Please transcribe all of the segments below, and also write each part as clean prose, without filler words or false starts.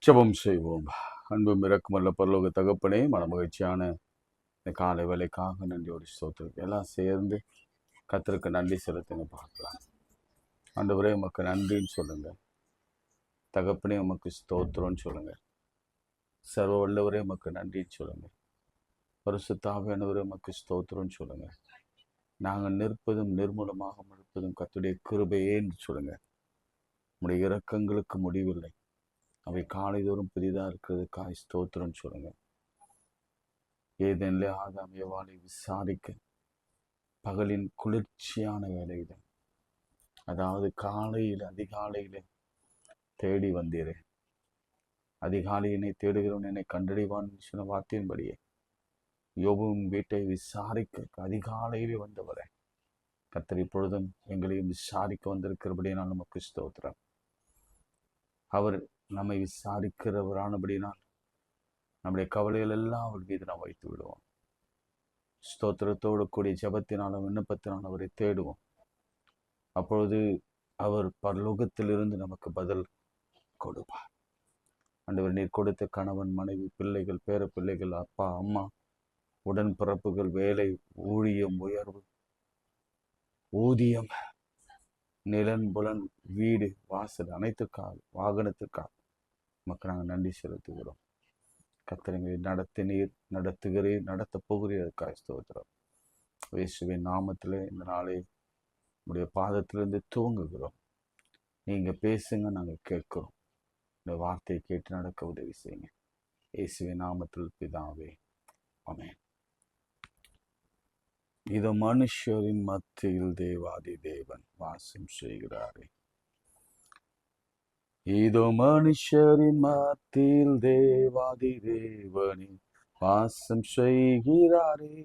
ஜெபம் செய்வோம். அன்பும் இரக்கமுள்ள பரலோக தகப்பனே, மனமகிழ்ச்சியான இந்த காலை வேலைக்காக நன்றியோடு ஸ்தோத்திரம். எல்லாம் சேர்ந்து கர்த்தருக்கு நன்றி செலுத்துங்க பார்க்கலாம். ஆண்டவரே உமக்கு நன்றின்னு சொல்லுங்க. தகப்பனே உமக்கு ஸ்தோத்திரம்னு சொல்லுங்க. சர்வ வல்லவரே உமக்கு நன்றின்னு சொல்லுங்க. பரிசுத்த ஆவியானவரே உமக்கு ஸ்தோத்திரம்னு சொல்லுங்க. நாங்கள் நிற்பதும் நிர்மூலமாக இருப்பதும் கர்த்தருடைய கிருபையேன்னு சொல்லுங்க. உம்முடைய இரக்கங்களுக்கு முடிவில்லை, அவை காலைதோறும் புதிதாக இருக்கிறதுக்காக ஸ்தோத்திரம்னு சொல்லுங்க. ஏதேனிலே ஆதாம் ஏவாளை விசாரிக்க பகலின் குளிர்ச்சியான வேலையில, அதாவது அதிகாலையில தேடி வந்தீரே. அதிகாலையினை தேடுகிறவன் என்னை கண்டறிவான் சொன்ன வார்த்தையின்படியே யோபுவின் வீட்டை விசாரிக்க அதிகாலையிலே வந்தவரே, கர்த்தர் இப்பொழுதும் எங்களையும் விசாரிக்க வந்திருக்கிறபடினால் நமக்கு ஸ்தோத்திரம். அவர் நம்மை விசாரிக்கிறவரானபடினால் நம்முடைய கவலைகள் எல்லாம் அவர் மீது நாம் வைத்து விடுவோம். ஸ்தோத்திரத்தோடு கூடிய ஜெபத்தினாலும் விண்ணப்பத்தினாலும் அவரை தேடுவோம். அப்பொழுது அவர் பரலோகத்திலிருந்து நமக்கு பதில் கொடுப்பார். ஆண்டவர், நீர் கொடுத்த கணவன், மனைவி, பிள்ளைகள், பேர பிள்ளைகள், அப்பா, அம்மா, உடன்பிறப்புகள், வேலை, ஊழியம், உயர்வு, ஊதியம், நிலன், புலன், வீடு, வாசல், அனைத்துக்காக, வாகனத்துக்காக நமக்கு நாங்கள் நன்றி செலுத்துகிறோம். கர்த்தரை நடத்தினீர், நடத்துகிறீர், நடத்த போகிறீர். அதுக்காக ஸ்தோத்திரம். இயேசுவின் நாமத்திலே இந்த நாளை உடைய பாதத்திலிருந்து துவங்குகிறோம். நீங்க பேசுங்க, நாங்கள் கேட்கிறோம். இந்த வார்த்தையை கேட்டு நடக்க உதவி செய்யுங்க. இயேசுவின் நாமத்தில் பிதாவே, ஆமென். இது மனுஷரின் மத்தியில் தேவாதி தேவன் வாசம் செய்கிறாரே. இதோ மனுஷரின் மத்தியில் தேவாதி தேவனே வாசம் செய்கிறாரே.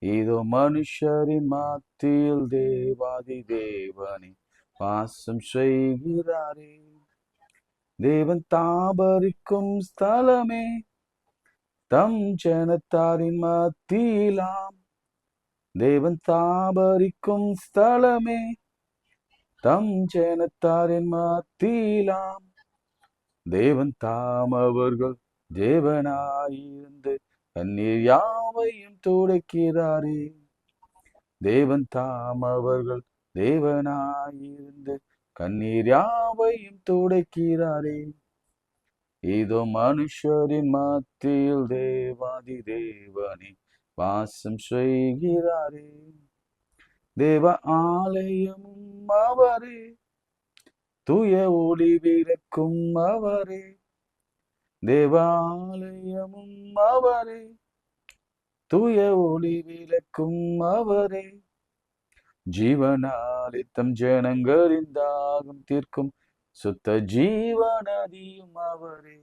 இதோ மனுஷரின் மத்தியில் தேவாதி தேவனே வாசம் செய்கிறாரே. தேவன் தாபரிக்கும் ஸ்தலமே, தம் ஜனத்தாரின் மத்தியிலாம். தேவன் தாபரிக்கும் ஸ்தலமே, தம் ஜனத்தாரின் மத்தியிலாம். தேவன் தாம் அவர்கள் தேவனாயிருந்து கண்ணீர் யாவையும் துடைக்கிறாரே. தேவன் தாம் அவர்கள் தேவனாயிருந்து கண்ணீர் யாவையும் துடைக்கிறாரே. இதோ மனுஷரின் மத்தியில் தேவாதி தேவனே வாசம் செய்கிறாரே. தேவ ஆலயமும் அவரே, தூய ஒளி விளக்கும் அவரே. தேவ ஆலயமும் அவரே, தூய ஒளி விளக்கும் அவரே. ஜீவனாலித்தம் ஜனங்களின் தாகம் தீர்க்கும் சுத்த ஜீவநதியும் அவரே.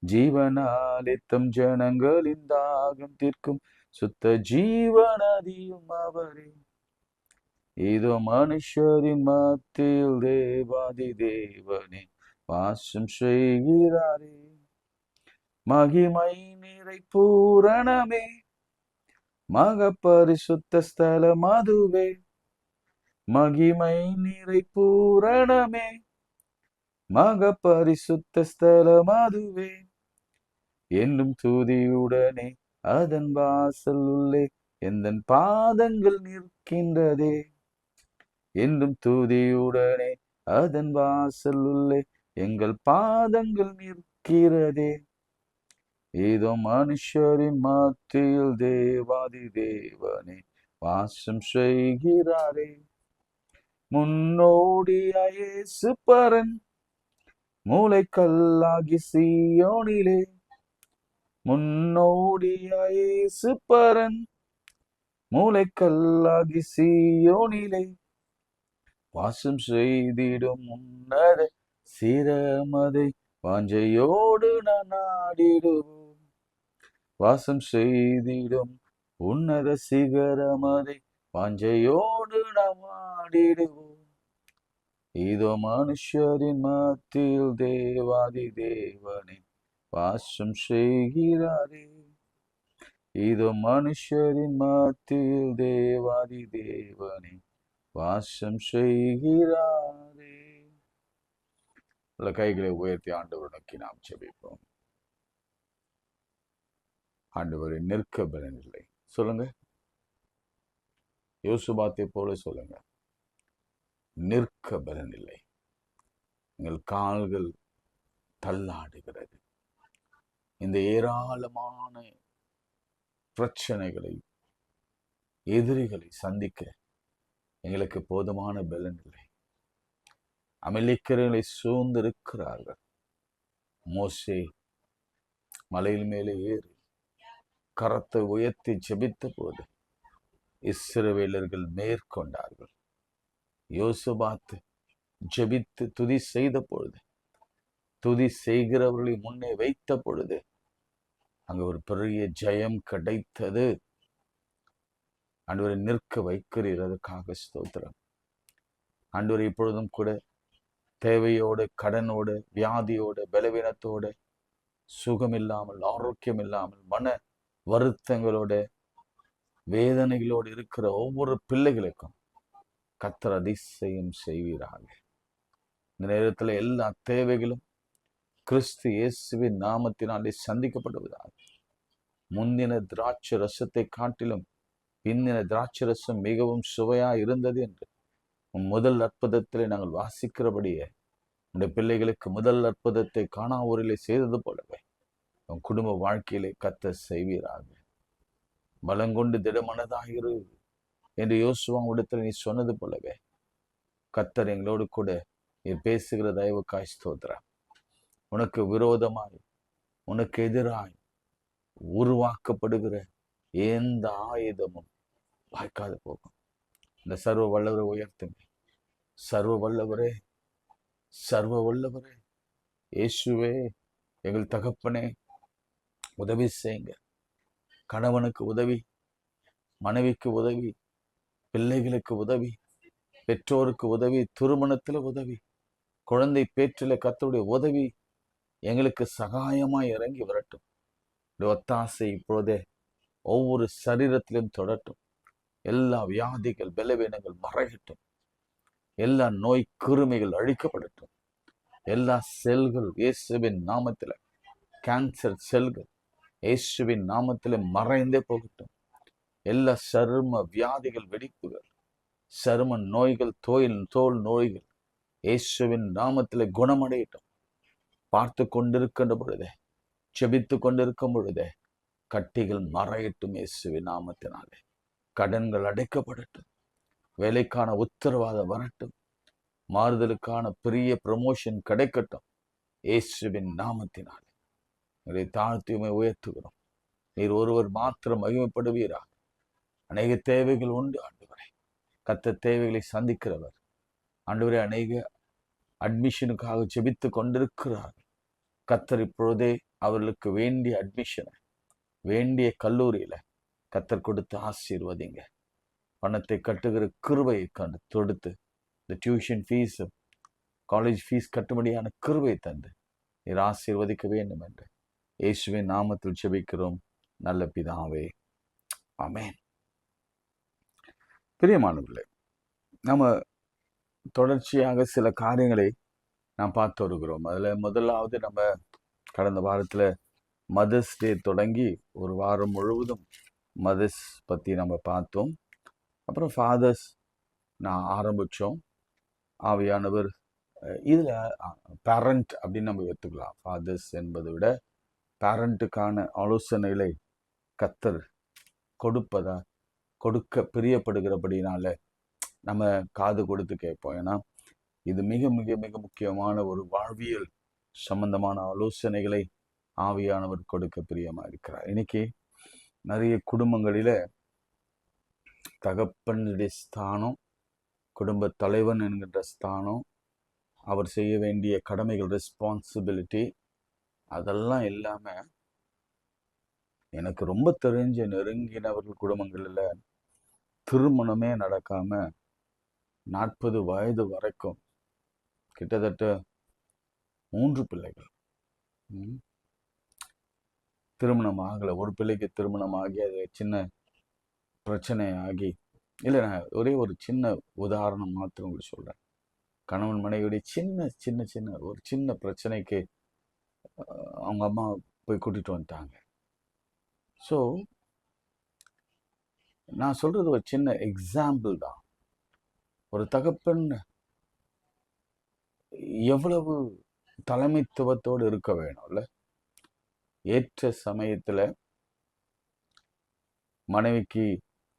ஜீவனாலித்தம் ஜனங்களின் தாகம் தீர்க்கும் சுத்த ஜீவநதியும் அவரே. இதோ மனுஷரின் மத்தியில் தேவாதி தேவனே வாசம் செய்கிறாரே. மகிமை நிறை பூரணமே, மக பரிசுத்த ஸ்தலம் அதுவே. மகிமை நிறை பூரணமே, மக பரிசுத்த ஸ்தலம் அதுவே. என்னும் துதியுடனே அதன் வாசல் உள்ளே எந்தன் பாதங்கள் நிற்கின்றதே. என்னும் துதியுடனே அதன் வாசல் உள்ளே எங்கள் பாதங்கள் நிற்கிறதே. இதோ மனுஷரின் மத்தியில் தேவாதி தேவனே வாசம் செய்கிறாரே. முன்னோடியாய் இயேசு பரன் மூலைக்கல்லாகி சீயோனிலே. முன்னோடியாய் இயேசு பரன் மூலைக்கல்லாகி சீயோனிலே. வாசம் செய்திடும் உன்னத சிரமதை வாஞ்சையோடு நான் நாடிடுவோம். வாசம் செய்திடும் உன்னத சிகரமதை வாஞ்சையோடு நாம் ஆடிடுவோம். இதோ மனுஷரின் மத்தியில் தேவாதி தேவனே வாசம் செய்கிறாரே. இதோ மனுஷரின் மத்தியில் தேவாதி தேவனே வாசம் செய்கிறாரே. உள்ள கைகளை உயர்த்தி ஆண்டவர் நோக்கி நாம் ஜெபிப்போம். ஆண்டவரை நிற்க பலனில்லை. சொல்லுங்க, யோசுபாத்தை போல சொல்லுங்க, நிற்க பலனில்லை. எங்கள் கால்கள் தள்ளாடுகிறது. இந்த ஏராளமான பிரச்சனைகளை, எதிரிகளை சந்திக்க எங்களுக்கு போதுமான பலன் இல்லை. அமெரிக்கர்களை சூழ்ந்திருக்கிறார்கள். மோசே மலையில் மேலே ஏறி கரத்தை உயர்த்தி ஜெபித்த போது இஸ்ரவேலர்கள் மேற்கொண்டார்கள். யோசுபாத் ஜெபித்து துதி செய்த பொழுது, துதி செய்கிறவர்களை முன்னே வைத்த பொழுது அங்கு ஒரு பெரிய ஜெயம் கிடைத்தது. ஆண்டவரை நிற்க வைக்கிறீர், அதற்காக ஸ்தோத்திரம். ஆண்டவரை இப்பொழுதும் கூட தேவையோடு, கடனோடு, வியாதியோடு, பலவீனத்தோடு, சுகமில்லாமல், ஆரோக்கியம் இல்லாமல், மன வருத்தங்களோட, வேதனைகளோடு இருக்கிற ஒவ்வொரு பிள்ளைகளுக்கும் கர்த்தர் அதிசயம் செய்வீராக. இந்த நேரத்தில் எல்லா தேவைகளும் கிறிஸ்து இயேசுவின் நாமத்தினாலே சந்திக்கப்படுவதாக. முந்தின திராட்சை ரசத்தை காட்டிலும் பிந்தின திராட்சை ரசம் மிகவும் சுவையா இருந்தது என்று முதல் அற்புதத்திலே நாங்கள் வாசிக்கிறபடியே உடைய பிள்ளைகளுக்கு முதல் அற்புதத்தை காணாவூரிலே செய்தது போலவே உன் குடும்ப வாழ்க்கையிலே கர்த்தர் செய்வீராக. பலங்கொண்டு திடமனதாயிரு என்று யோசுவாவிடத்தில் நீ சொன்னது போலவே கர்த்தர் எங்களோடு கூட நீ பேசுகிற தயவுக்காய் ஸ்தோத்திரம். உனக்கு விரோதமாய், உனக்கு எதிராய் உருவாக்கப்படுகிற எந்த ஆயுதமும் வாய்க்காது போகும். இந்த சர்வ வல்லவரை உயர்த்துங்க. சர்வ வல்லவரே, சர்வ வல்லவரே, இயேசுவே, எங்கள் தகப்பனே, உதவி செய்யுங்க. கணவனுக்கு உதவி, மனைவிக்கு உதவி, பிள்ளைகளுக்கு உதவி, பெற்றோருக்கு உதவி, திருமணத்தில் உதவி, குழந்தை பேற்றில கர்த்தருடைய உதவி எங்களுக்கு சகாயமாய் இறங்கி வரட்டும். ஒத்தாசை இப்பொழுதே ஒவ்வொரு சரீரத்திலும் தொடட்டும். எல்லா வியாதிகள், பலவீனங்கள் மறையட்டும். எல்லா நோய் கிருமிகள் அழிக்கப்படட்டும். எல்லா செல்கள் இயேசுவின் நாமத்தில், கேன்சர் செல்கள் இயேசுவின் நாமத்தில் மறைந்தே போகட்டும். எல்லா சரும வியாதிகள், வெடிப்புகள், சரும நோய்கள், தோல் நோய்கள் இயேசுவின் நாமத்தில் குணமடையட்டும். பார்த்து கொண்டிருக்கின்ற பொழுதே, செபித்து கொண்டிருக்கும் பொழுதே கட்டிகள் மறையட்டும் இயேசுவின் நாமத்தினாலே. கடன்கள் அடைக்கப்படட்டும். வேலைக்கான உத்தரவாதம் வரட்டும். மாறுதலுக்கான பெரிய ப்ரமோஷன் கிடைக்கட்டும் இயேசுவின் நாமத்தினாலே. உங்களை தாழ்த்தியுமே உயர்த்துகிறோம். நீர் ஒருவர் மாத்திரம் மகிமைப்படுவீராக. அநேக தேவைகள் உண்டு ஆண்டவரே. கர்த்தர் தேவைகளை சந்திக்கிறவர். ஆண்டவரே, அநேக அட்மிஷனுக்காக ஜெபித்து கொண்டிருக்கிறார்கள். கர்த்தர் இப்பொழுதே அவர்களுக்கு வேண்டிய அட்மிஷனை, வேண்டிய கல்லூரியில கர்த்தர் கொடுத்து ஆசீர்வதிங்க. பணத்தை கட்டுகிற கிருபையை தொடுத்து இந்த டியூஷன் ஃபீஸ், காலேஜ் ஃபீஸ் கட்டும்படியான கிருபையை தந்து நீர் ஆசீர்வதிக்க வேண்டும் என்று இயேசுவின் நாமத்தில் ஜெபிக்கிறோம் நல்ல பிதாவே, ஆமென். பிரியமானவர்களே, நம்ம தொடர்ச்சியாக சில காரியங்களை நாம் பார்த்து வருகிறோம். அதில் முதலாவது, நம்ம கடந்த வாரத்தில் மதர்ஸ் டே தொடங்கி ஒரு வாரம் முழுவதும் மதர்ஸ் பற்றி நம்ம பார்த்தோம். அப்புறம் ஃபாதர்ஸ் நான் ஆரம்பித்தோம். ஆவியானவர் இதில் பேரண்ட் அப்படின்னு நம்ம எடுத்துக்கலாம். ஃபாதர்ஸ் என்பதை விட பேரண்ட்டுக்கான ஆலோசனைகளை கர்த்தர் கொடுக்க பிரியப்படுகிறபடினால நம்ம காது கொடுத்து கேட்போம். ஏன்னா இது மிக மிக மிக முக்கியமான ஒரு வாழ்வியல் சம்பந்தமான ஆலோசனைகளை ஆவியானவர் கொடுக்க பிரியமாக இருக்கிறார். இன்னைக்கு நிறைய குடும்பங்களில தகப்பனுடைய ஸ்தானம், குடும்ப தலைவன் என்கின்ற ஸ்தானம், அவர் செய்ய வேண்டிய கடமைகள், ரெஸ்பான்சிபிலிட்டி, அதெல்லாம் இல்லாமல் எனக்கு ரொம்ப தெரிஞ்ச நெருங்கினவர்கள் குடும்பங்களில் திருமணமே நடக்காம 40 வயது வரைக்கும் கிட்டத்தட்ட 3 பிள்ளைகள் திருமணம் ஆகலை. ஒரு பிள்ளைக்கு திருமணம் ஆகி அது சின்ன பிரச்சனை ஆகி, இல்லை, நான் ஒரே ஒரு சின்ன உதாரணம் மாத்திரம் உங்களுக்கு சொல்கிறேன். கணவன் மனைவியுடைய சின்ன சின்ன சின்ன ஒரு சின்ன பிரச்சனைக்கு அவங்க அம்மா போய் கூட்டிட்டு வந்துட்டாங்க. ஸோ நான் சொல்றது ஒரு சின்ன எக்ஸாம்பிள் தான். ஒரு தகப்பன் எவ்வளவு தலைமைத்துவத்தோடு இருக்க வேணும்ல. ஏற்ற சமயத்துல மனைவிக்கு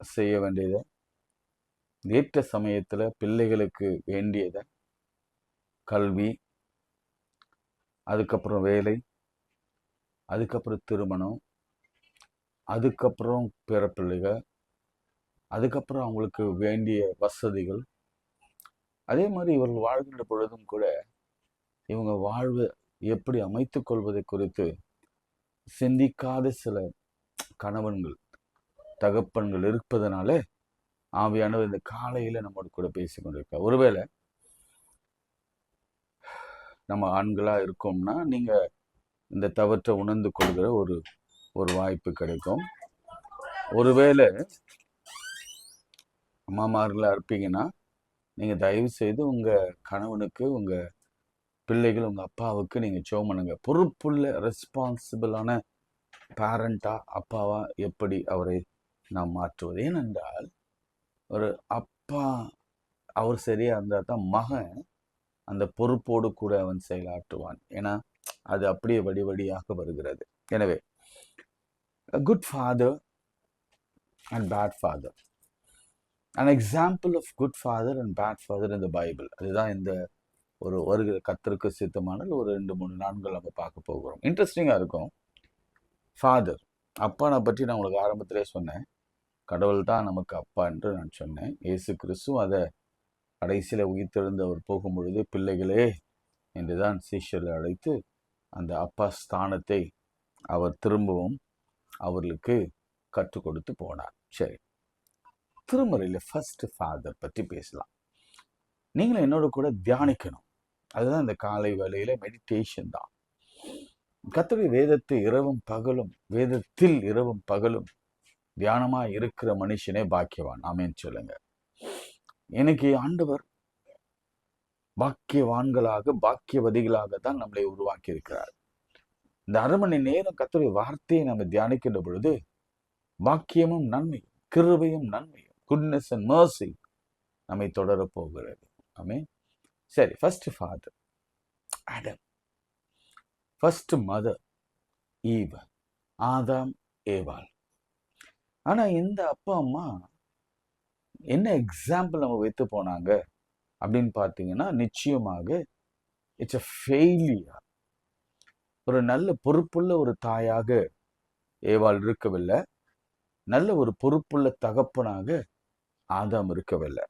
செய்ய வேண்டியதை, ஏற்ற சமயத்துல பிள்ளைகளுக்கு வேண்டியதை, கல்வி, அதுக்கப்புறம் வேலை, அதுக்கப்புறம் திருமணம், அதுக்கப்புறம் பிறப்பிள்ளைகள், அதுக்கப்புறம் அவங்களுக்கு வேண்டிய வசதிகள். அதே மாதிரி இவர்கள் வாழ்கின்ற பொழுதும் கூட இவங்க வாழ்வு எப்படி அமைத்துக் கொள்வதை குறித்து சிந்திக்காத சில கணவன்கள், தகப்பன்கள் இருப்பதனால ஆவியானவர் இந்த காலையில நம்மோடு கூட பேசிக்கொண்டிருக்க. ஒருவேளை நம்ம ஆண்களா இருக்கோம்னா நீங்க இந்த தவற்றை உணர்ந்து கொள்கிற ஒரு வாய்ப்பு கிடைக்கும். ஒருவேளை அம்மாமார்களா இருப்பீங்கன்னா நீங்க தயவு செய்து உங்க கணவனுக்கு, உங்க பிள்ளைகள், உங்க அப்பாவுக்கு நீங்க ஜெபம் பண்ணுங்க. பொறுப்புள்ள ரெஸ்பான்சிபிளான பேரண்டா, அப்பாவா எப்படி அவரை நாம் மாற்றுவது? ஏனென்றால் ஒரு அப்பா அவர் சரியா இருந்தா தான் மகன் அந்த பொறுப்போடு கூட அவன் செயலாற்றுவான். ஏன்னா அது அப்படியே வடி வடியாக வருகிறது. எனவே good father and bad father, an example of good father and bad father in the Bible. அதுதான் இந்த ஒரு வருகிற கர்த்தருக்கு சித்தமானால் ஒரு 2-3 நாட்கள் நம்ம பார்க்க போகிறோம். இன்ட்ரெஸ்டிங்காக இருக்கும். ஃபாதர், அப்பானை பற்றி நான் உங்களுக்கு ஆரம்பத்திலே சொன்னேன். கடவுள் தான் நமக்கு அப்பா என்று நான் சொன்னேன். இயேசு கிறிஸ்து அதை கடைசியில் உயிர்த்தெழுந்து அவர் போகும் பொழுது பிள்ளைகளே என்று தான் சீஷர்களை அழைத்து அந்த அப்பா ஸ்தானத்தை அவர் திரும்பவும் அவர்களுக்கு கற்றுக் கொடுத்து போனார். சரி, திருமறையில் ஃபர்ஸ்ட் ஃபாதர் பற்றி பேசலாம். நீங்களும் என்னோட கூட தியானிக்கணும். அதுதான் இந்த காலை வேளையில மெடிடேஷன் தான். கர்த்தருடைய வேதத்தை இரவும் பகலும், வேதத்தில் இரவும் பகலும் தியானமா இருக்கிற மனுஷனே பாக்கியவான். ஆமென் சொல்லுங்க. எனக்கு ஆண்டவர் பாக்கியவான்களாக, பாக்கியவதிகளாக தான் நம்மளை உருவாக்கி இருக்கிறார். இந்த 1/2 மணி நேரம் கர்த்தருடைய வார்த்தையை நம்ம தியானிக்கின்ற பொழுது பாக்கியமும் நன்மையும், கிருபையும் நன்மையும், குட்னஸ் அண்ட் மர்சி நம்மை தொடர போகிறது. ஆமென். சரி, first father Adam, first mother Eve, ஆதாம் ஏவாள். ஆனா இந்த அப்பா அம்மா என்ன எக்ஸாம்பிள் நம்ம வைத்து போனாங்க அப்படின்னு பார்த்தீங்கன்னா, நிச்சயமாக இட்ஸ் அ ஃபெயிலியர். ஒரு நல்ல பொறுப்புள்ள ஒரு தாயாக ஏவாள் இருக்கவில்லை. நல்ல ஒரு பொறுப்புள்ள தகப்பனாக ஆதாம் இருக்கவில்லை.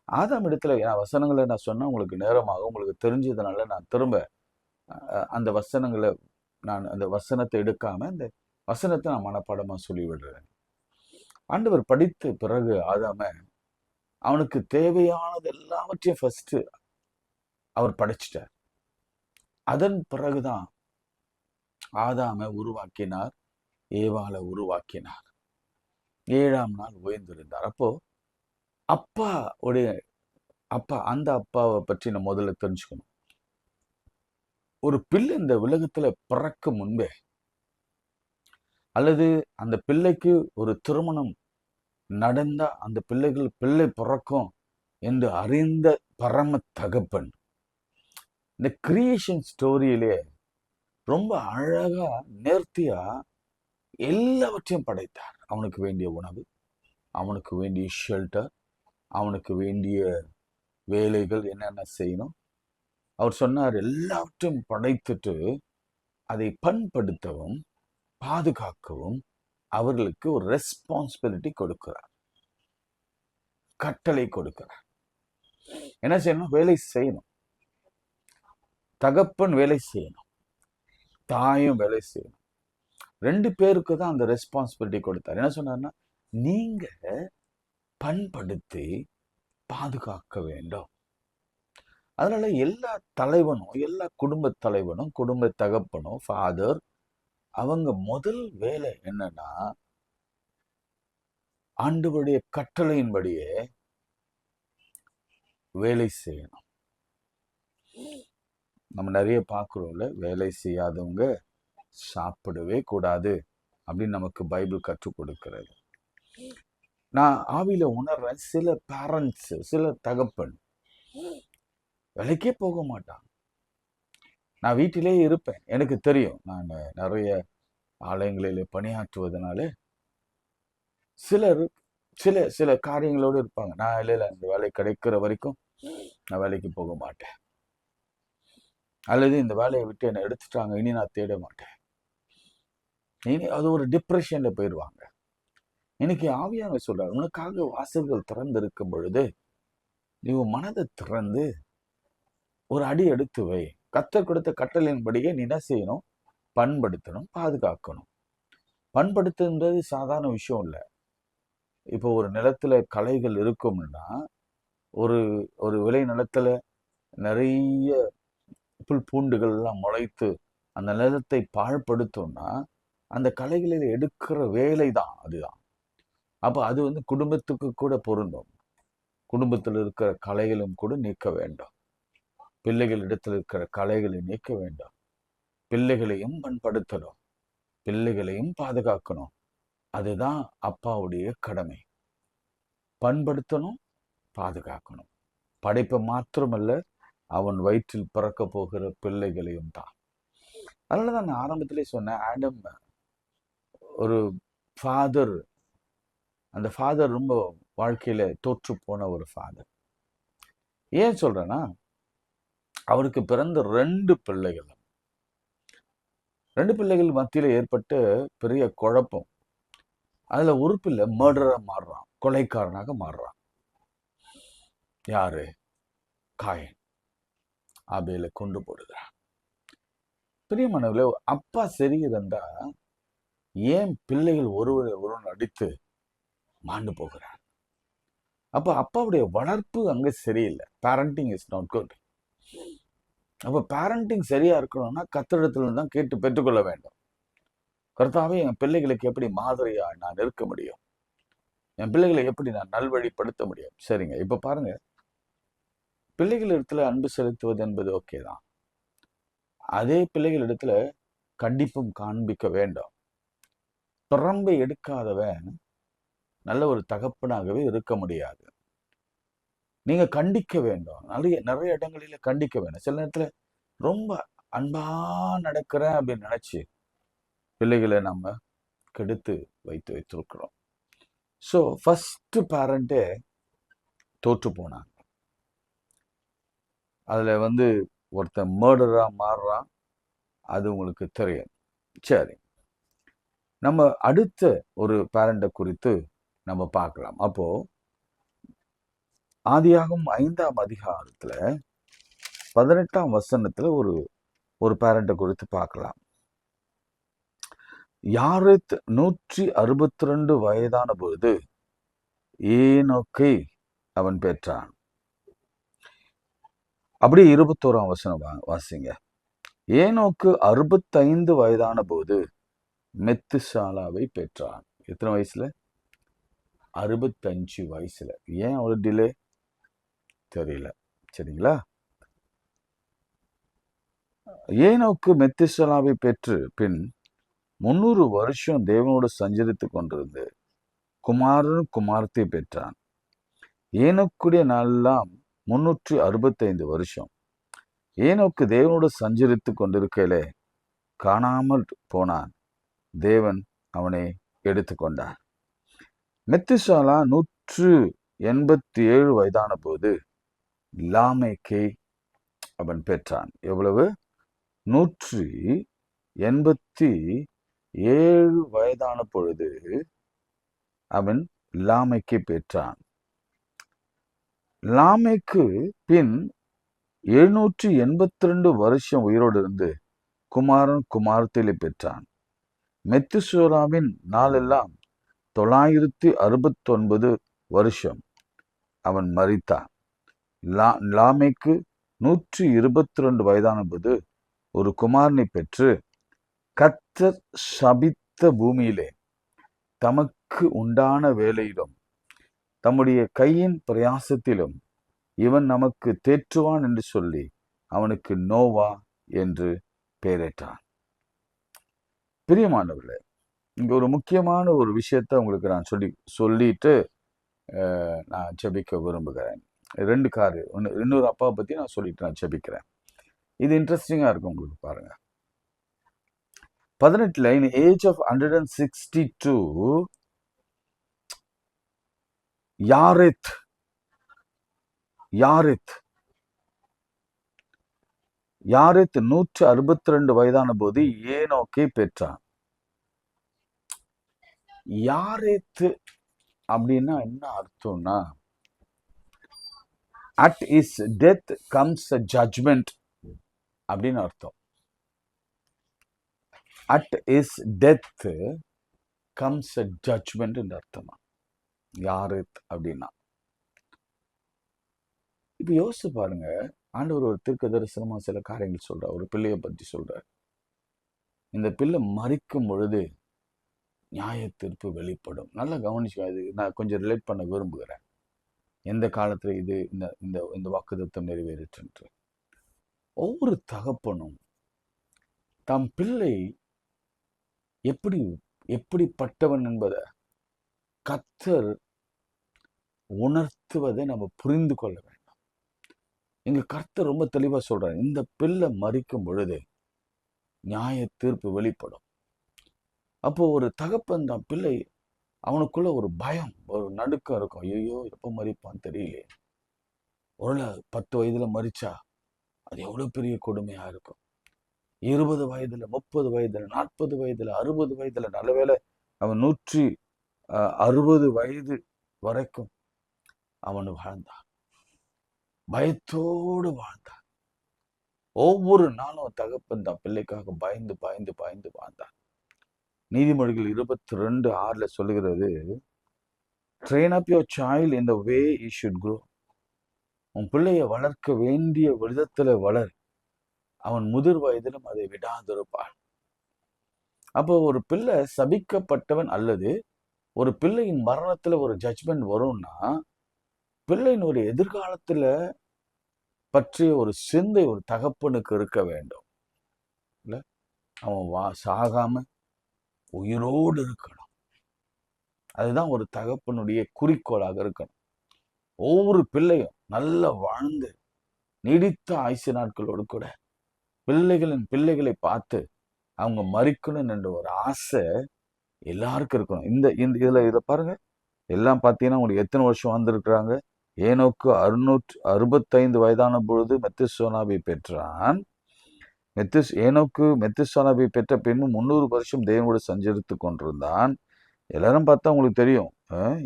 ஆதாம் இடத்துல வசனங்களை நான் சொன்னா உங்களுக்கு நேரமாக உங்களுக்கு தெரிஞ்சதுனால நான் திரும்ப அந்த வசனங்களை அந்த வசனத்தை எடுக்காம அந்த வசனத்தை நான் மனப்பாடமா சொல்லி விடுறேன். ஆண்டவர் படித்த பிறகு ஆதாம அவனுக்கு தேவையானது எல்லாவற்றையும் ஃபர்ஸ்ட் அவர் படைச்சிட்டார். அதன் பிறகுதான் ஆதாம உருவாக்கினார், ஏவாளை உருவாக்கினார். 7ஆம் நாள் ஓய்ந்திருந்தார். அப்போ அந்த அப்பாவை பற்றி நம்ம முதல்ல தெரிஞ்சுக்கணும். ஒரு பிள்ளை இந்த உலகத்துல பிறக்க முன்பே அல்லது அந்த பிள்ளைக்கு ஒரு திருமணம் நடந்தா அந்த பிள்ளை பிறக்கும் என்று அறிந்த பரம தகப்பன் இந்த கிரியேஷன் ஸ்டோரியிலே ரொம்ப அழகா நேர்த்தியா எல்லாவற்றையும் படைத்தார். அவனுக்கு வேண்டிய உணவு, அவனுக்கு வேண்டிய ஷெல்டர், அவனுக்கு வேண்டிய வேலைகள் என்னென்ன செய்யணும் அவர் சொன்னார். எல்லாவற்றையும் படைத்துட்டு அதை பண்படுத்தவும் பாதுகாக்கவும் அவர்களுக்கு ஒரு ரெஸ்பான்சிபிலிட்டி கொடுக்கிறார், கட்டளை கொடுக்கிறார். என்ன செய்யணும்? வேலை செய்யணும். தகப்பன் வேலை செய்யணும், தாயும் வேலை செய்யணும். 2 பேருக்கு தான் அந்த ரெஸ்பான்சிபிலிட்டி கொடுத்தார். என்ன சொன்னார்னா, நீங்க பண்படுத்தி பாதுகாக்க வேண்டும். அதனால எல்லா தலைவனும், எல்லா குடும்ப தலைவனும், குடும்ப தகப்பனும், ஃபாதர், அவங்க முதல் வேலை என்னன்னா ஆண்டவருடைய கட்டளையின்படியே வேலை செய்யணும். நம்ம நிறைய பார்க்குறோம்ல, வேலை செய்யாதவங்க சாப்பிடவே கூடாது அப்படின்னு நமக்கு பைபிள் கற்றுக் கொடுக்கிறது. நான் ஆவியில உணர்றேன், சில பேரண்ட்ஸ், சில தகப்பன் வேலைக்கே போக மாட்டான். நான் வீட்டிலே இருப்பேன். எனக்கு தெரியும், நான் நிறைய ஆலயங்களில் பணியாற்றுவதனால சிலர் சில சில காரியங்களோடு இருப்பாங்க. நான் இல்லை அந்த வேலை கிடைக்கிற வரைக்கும் நான் வேலைக்கு போக மாட்டேன், அல்லது இந்த வேலையை விட்டு என்னை எடுத்துட்டாங்க, இனி நான் தேட மாட்டேன். இனி அது ஒரு டிப்ரெஷன்ல போயிடுவாங்க. இன்னைக்கு ஆவியானவர் சொல்றார், உனக்காக வாசல்கள் திறந்திருக்கும் பொழுது நீ உன் மனதை திறந்து ஒரு அடி எடுத்து வை. கர்த்தர் கொடுத்த கட்டளையின்படியே நீ என்ன செய்யணும்? பண்படுத்தணும், பாதுகாக்கணும். பண்படுத்துன்றது சாதாரண விஷயம் இல்லை. இப்போ ஒரு நிலத்துல களைகள் இருக்கும்னா, ஒரு ஒரு விளை நிலத்துல நிறைய புல் பூண்டுகள் எல்லாம் முளைத்து அந்த நிலத்தை பாழ்படுத்தோம்னா, அந்த களைகளை எடுக்கிற வேலை தான் அதுதான். அப்போ அது வந்து குடும்பத்துக்கு கூட பொருந்தும். குடும்பத்தில் இருக்கிற களைகளும் கூட நீக்க வேண்டும். பிள்ளைகள் இடத்துல இருக்கிற களைகளை நீக்க வேண்டும். பிள்ளைகளையும் பண்படுத்தணும், பிள்ளைகளையும் பாதுகாக்கணும். அதுதான் அப்பாவுடைய கடமை. பண்படுத்தணும், பாதுகாக்கணும். படைப்பை மாத்திரமல்ல, அவன் வயிற்றில் பிறக்க போகிற பிள்ளைகளையும் தான். அதனாலதான் நான் ஆரம்பத்திலே சொன்னேன், ஆடம் ஒரு ஃபாதர். அந்த ஃபாதர் ரொம்ப வாழ்க்கையில தோற்று போன ஒரு ஃபாதர். ஏன் சொல்றேன்னா, அவருக்கு பிறந்த 2 பிள்ளைகள், 2 பிள்ளைகள் மத்தியில ஏற்பட்ட பெரிய குழப்பம். அதுல ஒரு பிள்ளை மர்டரா மாறுறான், கொலைக்காரனாக மாறுறான். யாரு? காயன். ஆபேலை கொண்டு போடுகிறான். பிரியமானவர்களே, அப்பா சரி இருந்தா ஏன் பிள்ளைகள் ஒருவன் அடித்து மாண்டு போகிறார்? அப்ப அப்பாவுடைய வளர்ப்பு அங்க சரியில்லை. Parenting is not good. அப்ப பேரண்டிங் சரியா இருக்கணும்னா கர்த்தரிடத்துல தான் கேட்டு பெற்றுக்கொள்ள வேண்டும். கர்த்தாவே, என் பிள்ளைகளுக்கு எப்படி மாதிரியா நான் இருக்க முடியும்? என் பிள்ளைகளை எப்படி நான் நல்வழிப்படுத்த முடியும்? சரிங்க, இப்ப பாருங்க, பிள்ளைகள் இடத்துல அன்பு செலுத்துவது என்பது ஓகே தான். அதே பிள்ளைகள் இடத்துல கண்டிப்பும் காண்பிக்க வேண்டும். பிறம்பை எடுக்காதவன் நல்ல ஒரு தகப்பனாகவே இருக்க முடியாது. நீங்க கண்டிக்க வேண்டும். நிறைய இடங்களில கண்டிக்க வேண்டும். சில நேரத்துல ரொம்ப அன்பா நடக்கிறேன் அப்படின்னு நினைச்சு பிள்ளைகளை நம்ம கெடுத்து வைத்திருக்கிறோம். ஸோ ஃபர்ஸ்ட் பேரண்டே தோற்று போனாங்க. அதுல வந்து ஒருத்தன் மர்டரா மாறுறான், அது உங்களுக்கு தெரியும். சரி, நம்ம அடுத்த ஒரு பேரண்ட குறித்து நம்ம பார்க்கலாம். அப்போ ஆதியாகமம் 5ஆம் அதிகாரத்துல 18ஆம் வசனத்துல ஒரு பேரண்ட குறித்து பார்க்கலாம். யாரேத் 162 வயதான பொழுது ஏனோக்கை அவன் பெற்றான். அப்படியே 21ஆம் வசனம் வாசிங்க. ஏனோக்கு 65 வயதான போது மெத்துசாலாவை பெற்றான். எத்தனை வயசுல? 65 வயசுல. ஏன் அவ்வளவு டிலே தெரியல. சரிங்களா? ஏனோக்கு மெத்துசாலாவை பெற்று பின் 300 வருஷம் தேவனோடு சஞ்சரித்து கொண்டிருந்து குமாரன் குமாரத்தை பெற்றான். ஏனோக்குடைய நாளெல்லாம் 365 வருஷம். ஏனோக்கு தேவனோடு சஞ்சரித்து கொண்டிருக்கையிலே காணாமல் போனான். தேவன் அவனை எடுத்துக்கொண்டார். மெத்துசாலா 187 வயதான போது லாமேக்கை அவன் பெற்றான். எவ்வளவு? 187 வயதான பொழுது அவன் லாமேக்கை பெற்றான். லாமேக்கு பின் 782 வருஷம் உயிரோடு இருந்து குமாரன் குமாரத்திலே பெற்றான். மெத்துசோலாவின் நாளெல்லாம் 969 வருஷம் அவன் மரித்தான். லாமேக்கு 122 வயதான போது ஒரு குமாரனை பெற்று கர்த்தர் சபித்த பூமியிலே தமக்கு உண்டான வேலையிலும் தம்முடைய கையின் பிரயாசத்திலும் இவன் நமக்கு தேற்றுவான் என்று சொல்லி அவனுக்கு நோவா என்று பெயரிட்டான். பிரியமானவர்களே, இங்க ஒரு முக்கியமான ஒரு விஷயத்தை உங்களுக்கு நான் சொல்லிட்டு நான் ஜெபிக்க விரும்புகிறேன். 2 காரியம். இன்னொரு அப்பாவை பத்தி நான் சொல்லிட்டு நான் ஜெபிக்கிறேன். இது இன்ட்ரெஸ்டிங்கா இருக்கும் உங்களுக்கு. பாருங்க, 18ல in age of 162 யாரெத் 162 வயதான போது ஏனோக்கை பெற்றான். யாரெத் அப்படின்னா என்ன அர்த்தம்னா, at his death comes a judgment அப்படின்னு அர்த்தம். at his death comes a judgment என்று அர்த்தமா யாரெத் அப்படின்னா. இப்ப யோசிச்சு பாருங்க, ஆண்டவர் ஒரு தீர்க்க தரிசனமா சில காரியங்கள் சொல்றார். ஒரு பிள்ளையை பற்றி சொல்றார். இந்த பிள்ளை மரிக்கும் பொழுது நியாய தீர்ப்பு வெளிப்படும். நல்லா கவனிச்சு, இது நான் கொஞ்சம் ரிலேட் பண்ண விரும்புகிறேன். எந்த காலத்துல இது இந்த இந்த இந்த வாக்குத்தத்தம் நிறைவேறிற்று. ஒவ்வொரு தகப்பனும் தம் பிள்ளை எப்படிப்பட்டவன் என்பதை கர்த்தர் உணர்த்துவதை நம்ம புரிந்து கொள்ள வேண்டும். இங்க கர்த்தர் ரொம்ப தெளிவா சொல்றாரு, இந்த பிள்ளை மரிக்கும் பொழுது நியாய தீர்ப்பு வெளிப்படும். அப்போ ஒரு தகப்பன் தான் பிள்ளை, அவனுக்குள்ள ஒரு பயம், ஒரு நடுக்கம் இருக்கும். ஐயோ, எப்ப மரிப்பான்னு தெரியலையே. ஒருவேளை 10 வயதுல மரிச்சா அது எவ்வளவு பெரிய கொடுமையா இருக்கும். 20 வயதுல, 30 வயதுல, 40 வயதுல, 60 வயதுல, நல்லவேளை அவன் 160 வயது வரைக்கும் அவன் வாழ்ந்தான். பயத்தோடு வாழ்ந்தான். ஒவ்வொரு நாளும் தகப்பன் தான் பிள்ளைக்காக பயந்து பயந்து பயந்து வாழ்ந்தான். நீதிமொழிகள் 22:6 சொல்லுகிறது, train up your child in the way he should grow. உன் பிள்ளைய வளர்க்க வேண்டிய விதத்துல வளர், அவன் முதிர் வயதிலும் அதை விடாதிருப்பான். அப்போ ஒரு பிள்ளை சபிக்கப்பட்டவன் அல்லது ஒரு பிள்ளையின் மரணத்துல ஒரு ஜட்ஜ்மெண்ட் வரும்னா, பிள்ளையின் ஒரு எதிர்காலத்துல பற்றிய ஒரு சிந்தை ஒரு தகப்பனுக்கு இருக்க வேண்டும். இல்ல, அவன் சாகாம உயிரோடு இருக்கணும். அதுதான் ஒரு தகப்பனுடைய குறிக்கோளாக இருக்கணும். ஒவ்வொரு பிள்ளையும் நல்லா வாழ்ந்து நீடித்த ஆயுசு நாட்களோடு கூட பிள்ளைகளின் பிள்ளைகளை பார்த்து அவங்க மரிக்கணும் என்ற ஒரு ஆசை எல்லாருக்கும் இருக்கணும். இதுல பாருங்க, எல்லாம் பார்த்தீங்கன்னா உங்களுக்கு எத்தனை வருஷம் வந்திருக்கிறாங்க. ஏனோக்கு 665 வயதான பொழுது மெத்துசோனாவை பெற்றான். ஏனோக்கு மெத்துசோனாவை பெற்ற பின்பு 300 வருஷம் தேவனோடு சஞ்சரித்து கொண்டிருந்தான். எல்லாரும் பார்த்தா உங்களுக்கு தெரியும்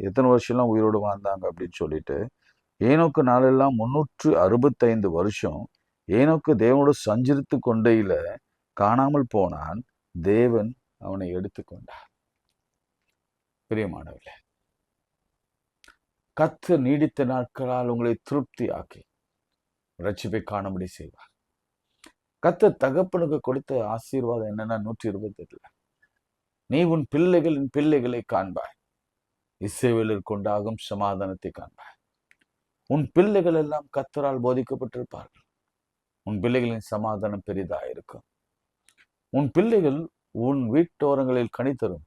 எத்தனை வருஷம்லாம் உயிரோடு வாழ்ந்தாங்க அப்படின்னு சொல்லிட்டு. ஏனோக்கு நாளெல்லாம் 365 வருஷம் ஏனோக்கு தேவனோடு சஞ்சரித்து கொண்டையில காணாமல் போனான். தேவன் அவனை எடுத்துக்கொண்டார். பிரியமானவர்களே, கர்த்தர் நீடித்த நாட்களால் உங்களை திருப்தி ஆக்கி ரட்சிப்பை காணும்படி செய்வார். கர்த்தர் தகப்பனுக்கு கொடுத்த ஆசீர்வாதம் என்னன்னா 128, நீ உன் பிள்ளைகளின் பிள்ளைகளை காண்பாய், இஸ்ரவேலிற்கு உண்டாகும் சமாதானத்தை காண்பாய். உன் பிள்ளைகள் எல்லாம் கர்த்தரால் போதிக்கப்பட்டிருப்பார்கள். உன் பிள்ளைகளின் சமாதானம் பெரிதாயிருக்கும். உன் பிள்ளைகள் உன் வீட்டோரங்களில் கனி தரும்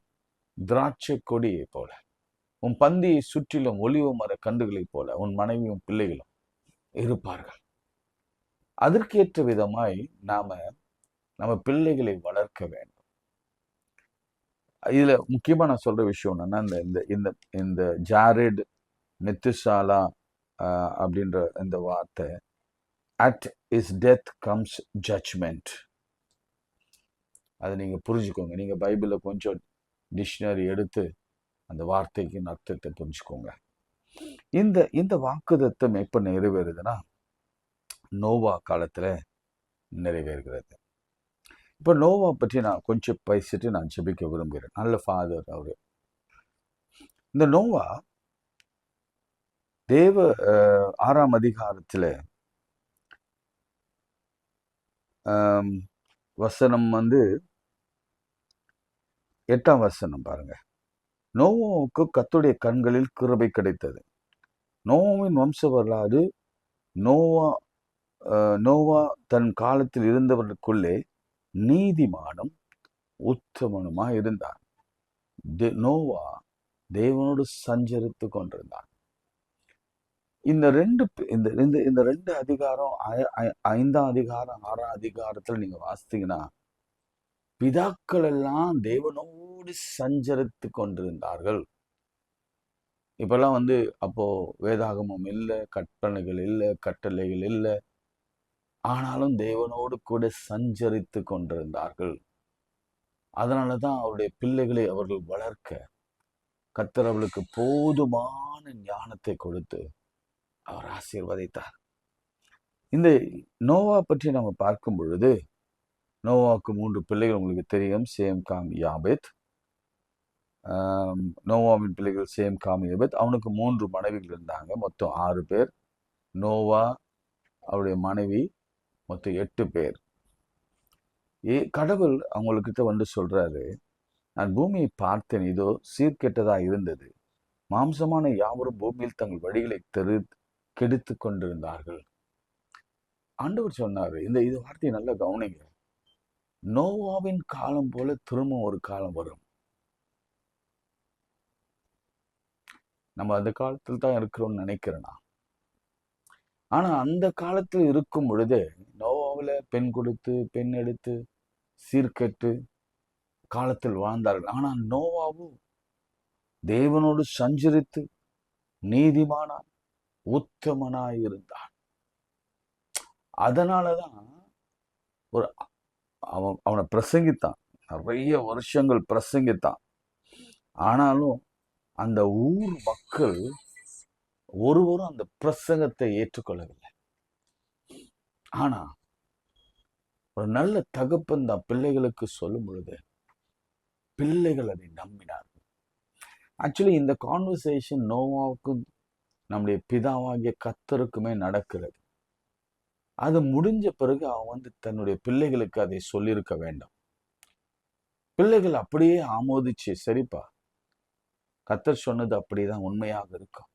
திராட்சை கொடியை போல, உன் பந்தியை சுற்றிலும் ஒலிவ மர கன்றுகளைப் போல உன் மனைவியும் பிள்ளைகளும் இருப்பார்கள். அதற்கேற்ற விதமாய் நம்ம பிள்ளைகளை வளர்க்க வேண்டும். இதுல முக்கியமா நான் சொல்ற விஷயம் என்னன்னா, இந்த ஜாரெட் மெத்துசாலா அப்படின்ற இந்த வார்த்தை, at his death comes judgment. அதை நீங்க புரிஞ்சுக்கோங்க. நீங்க பைபிள்ல கொஞ்சம் டிக்ஷனரி எடுத்து அந்த வார்த்தைக்கு அர்த்தத்தை புரிஞ்சுக்கோங்க. இந்த வாக்குத்தத்தம் எப்ப நிறைவேறுதுன்னா, நோவா காலத்துல நிறைவேறுகிறது. இப்ப நோவா பற்றி நான் கொஞ்சம் பேசிட்டு நான் ஜெபிக்க விரும்புகிறேன். நல்ல ஃபாதர் அவரு. இந்த நோவா தேவ 6ஆம் அதிகாரத்துல வசனம் 8ஆம் வசனம் பாருங்க. நோவாவுக்கு கர்த்தருடைய கண்களில் கிருபை கிடைத்தது. நோவாவின் வம்ச வரலாறு நோவா நோவா தன் காலத்தில் இருந்தவர்களுக்குள்ளே நீதிமானும் உத்தமனுமாய் இருந்தான். நோவா தேவனோடு சஞ்சரித்து கொண்டிருந்தான். இந்த ரெண்டு அதிகாரம் 5ஆம் அதிகாரம் 6ஆம் அதிகாரத்துல நீங்க வாசித்தீங்கன்னா, பிதாக்கள் எல்லாம் தேவனோடு சஞ்சரித்து கொண்டிருந்தார்கள். இப்பெல்லாம் அப்போ வேதாகமம் இல்லை, கற்பனைகள் இல்லை, கட்டளைகள் இல்லை. ஆனாலும் தேவனோடு கூட சஞ்சரித்து கொண்டிருந்தார்கள். அதனாலதான் அவருடைய பிள்ளைகளை அவர்கள் வளர்க்க கர்த்தர் அவர்களுக்கு போதுமான ஞானத்தை கொடுத்து அவர் ஆசீர்வதித்தார். இந்த நோவா பற்றி நம்ம பார்க்கும் பொழுது, நோவாவுக்கு 3 பிள்ளைகள் உங்களுக்கு தெரியும், சேம், காம், யாபேத். நோவாவின் பிள்ளைகள் சேம், காம், யாபேத். அவனுக்கு 3 மனைவிகள் இருந்தாங்க, மொத்தம் 6 பேர். நோவா, அவருடைய மனைவி, மொத்தம் 8 பேர். கடவுள் அவங்கக்கிட்ட சொல்றாரு, நான் பூமியை பார்த்தேன், இதோ சீர்கெட்டதா இருந்தது, மாம்சமான யாவரும் பூமியில் தங்கள் வழிகளை கெடுத்து கொண்டிருந்தார்கள். ஆண்டவர் சொன்னாரு, இது வார்த்தையை நல்லா கவனிங்க. நோவாவின் காலம் போல திரும்ப ஒரு காலம் வரும். நம்ம அந்த காலத்தில் தான் இருக்கிறோம்னு நினைக்கிறேன்னா. ஆனா அந்த காலத்தில் இருக்கும் பொழுதே நோவாவில பெண் கொடுத்து பெண் எடுத்து சீர்கெட்டு காலத்தில் வாழ்ந்தார்கள். ஆனா நோவாவும் தேவனோடு சஞ்சரித்து நீதிமானாய் உத்தமனாய் இருந்தான். அதனாலதான் அவனை பிரசங்கித்தான், நிறைய வருஷங்கள் பிரசங்கித்தான். ஆனாலும் அந்த ஊர் மக்கள் ஒருவரும் அந்த பிரசங்கத்தை ஏற்றுக்கொள்ளவில்லை. ஆனா ஒரு நல்ல தகப்பன் தான் பிள்ளைகளுக்கு சொல்லும் பொழுது பிள்ளைகள் அதை நம்பினார்கள். ஆக்சுவலி இந்த கான்வர்சேஷன் நோவாவுக்கும் நம்முடைய பிதாவாகிய கர்த்தருக்குமே நடக்கிறது. அது முடிஞ்ச பிறகு அவன் தன்னுடைய பிள்ளைகளுக்கு அதை சொல்லியிருக்க வேண்டும். பிள்ளைகள் அப்படியே ஆமோதிச்சு, சரிப்பா, கர்த்தர் சொன்னது அப்படிதான் உண்மையாக இருக்கும்,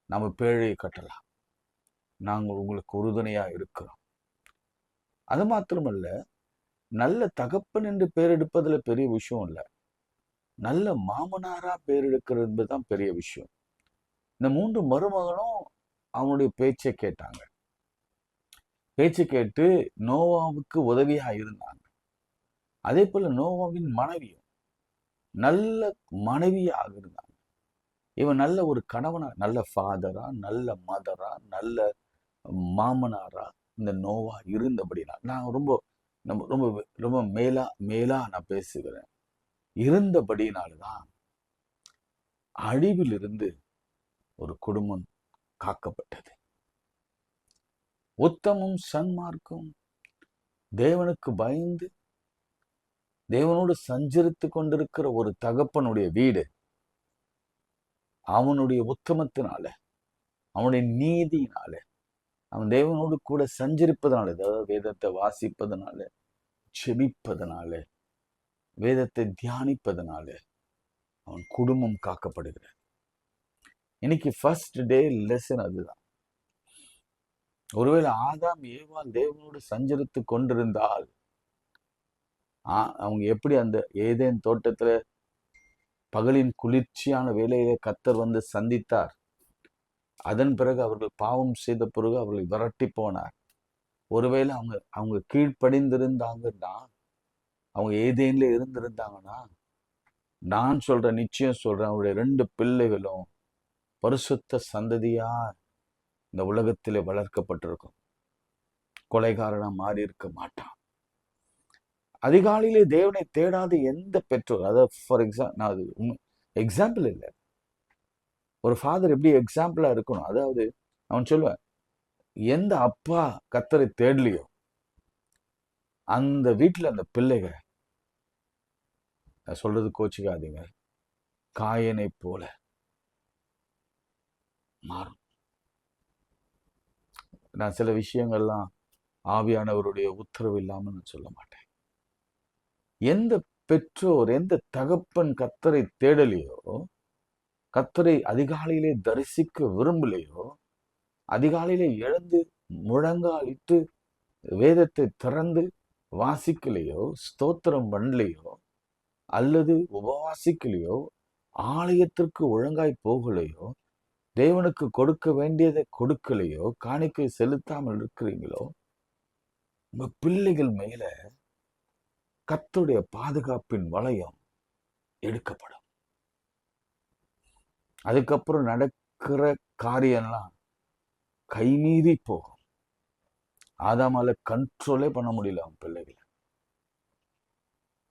நம்ம பேழையை கட்டலாம், நாங்கள் உங்களுக்கு உறுதுணையா இருக்கிறோம். அது மாத்திரமல்ல, நல்ல தகப்பன் என்று பேர் எடுப்பதுல பெரிய விஷயம் இல்லை, நல்ல மாமனாரா பேர் எடுக்கிறது தான் பெரிய விஷயம். இந்த 3 மருமகனும் அவனுடைய பேச்சை கேட்டாங்க. பேச்சு கேட்டு நோவாவுக்கு உதவியா இருந்தாங்க. அதே போல நோவாவின் மனைவியும் நல்ல மனைவியாக இருந்தாங்க. இவன் நல்ல ஒரு கணவனா, நல்ல ஃபாதரா, நல்ல மதரா, நல்ல மாமனாரா இந்த நோவா இருந்தபடினா, நான் ரொம்ப ரொம்ப ரொம்ப மேலா நான் பேசுகிறேன், இருந்தபடினால்தான் அழிவிலிருந்து ஒரு குடும்பம் காக்கப்பட்டது. உத்தமும் சன்மார்க்கும் தேவனுக்கு பயந்து தேவனோடு சஞ்சரித்து கொண்டிருக்கிற ஒரு தகப்பனுடைய வீடு அவனுடைய உத்தமத்தினால, அவனுடைய நீதியினால, அவன் தேவனோடு கூட சஞ்சரிப்பதனால, அதாவது வேதத்தை வாசிப்பதனால, செபிப்பதனால, வேதத்தை தியானிப்பதனால அவன் குடும்பம் காக்கப்படுகிறது. இன்னைக்கு ஃபர்ஸ்ட் டே லெசன் அதுதான். ஒருவேளை ஆதாம் ஏவாள் தேவனோடு சஞ்சரித்து கொண்டிருந்தால் அவங்க எப்படி அந்த ஏதேன் தோட்டத்துல பகலின் குளிர்ச்சியான வேலையிலே கர்த்தர் சந்தித்தார். அதன் பிறகு அவர்கள் பாவம் செய்த பிறகு அவர்களை விரட்டி போனார். ஒருவேளை அவங்க கீழ்ப்படிந்திருந்தாங்கன்னா, அவங்க ஏதேன்ல இருந்திருந்தாங்கன்னா, நான் சொல்றேன், நிச்சயம் சொல்றேன், அவருடைய 2 பிள்ளைகளும் பரிசுத்த சந்ததியா இந்த உலகத்திலே வளர்க்கப்பட்டிருக்கும். கொலைகாரனா மாறி இருக்க மாட்டான். அதிகாலையிலே தேவனை தேடாத எந்த பெற்றோர், அதாவது ஃபார் நான் அது எக்ஸாம்பிள் இல்லை, ஒரு ஃபாதர் எப்படி எக்ஸாம்பிளா இருக்கணும், அதாவது அவன் சொல்லுவேன், எந்த அப்பா கர்த்தரை தேடலையோ அந்த வீட்டுல அந்த பிள்ளைகள், நான் சொல்றது கோச்சிக்காதீங்க, காயனை போல மாறும். நான் சில விஷயங்கள்லாம் ஆவியானவருடைய உத்தரவு இல்லாம நான் சொல்ல மாட்டேன். எந்த பெற்றோர், எந்த தகப்பன் கர்த்தரை தேடலையோ, கர்த்தரை அதிகாலையிலே தரிசிக்க விரும்பலையோ, அதிகாலையிலே எழுந்து முழங்காலிட்டு வேதத்தை திறந்து வாசிக்கலையோ, ஸ்தோத்திரம் பண்ணலையோ, அல்லது உபவாசிக்கலையோ, ஆலயத்திற்கு ஒழுங்காய் போகலையோ, தேவனுக்கு கொடுக்க வேண்டியதை கொடுக்கலையோ, காணிக்கை செலுத்தாமல் இருக்கிறீங்களோ, உங்க பிள்ளைகள் மேல கர்த்தருடைய பாதுகாப்பின் வளையம் எடுக்கப்படும். அதுக்கப்புறம் நடக்கிற காரியம்லாம் கைமீறி போகும். ஆதாமால கண்ட்ரோலே பண்ண முடியல, அவன் பிள்ளைகளை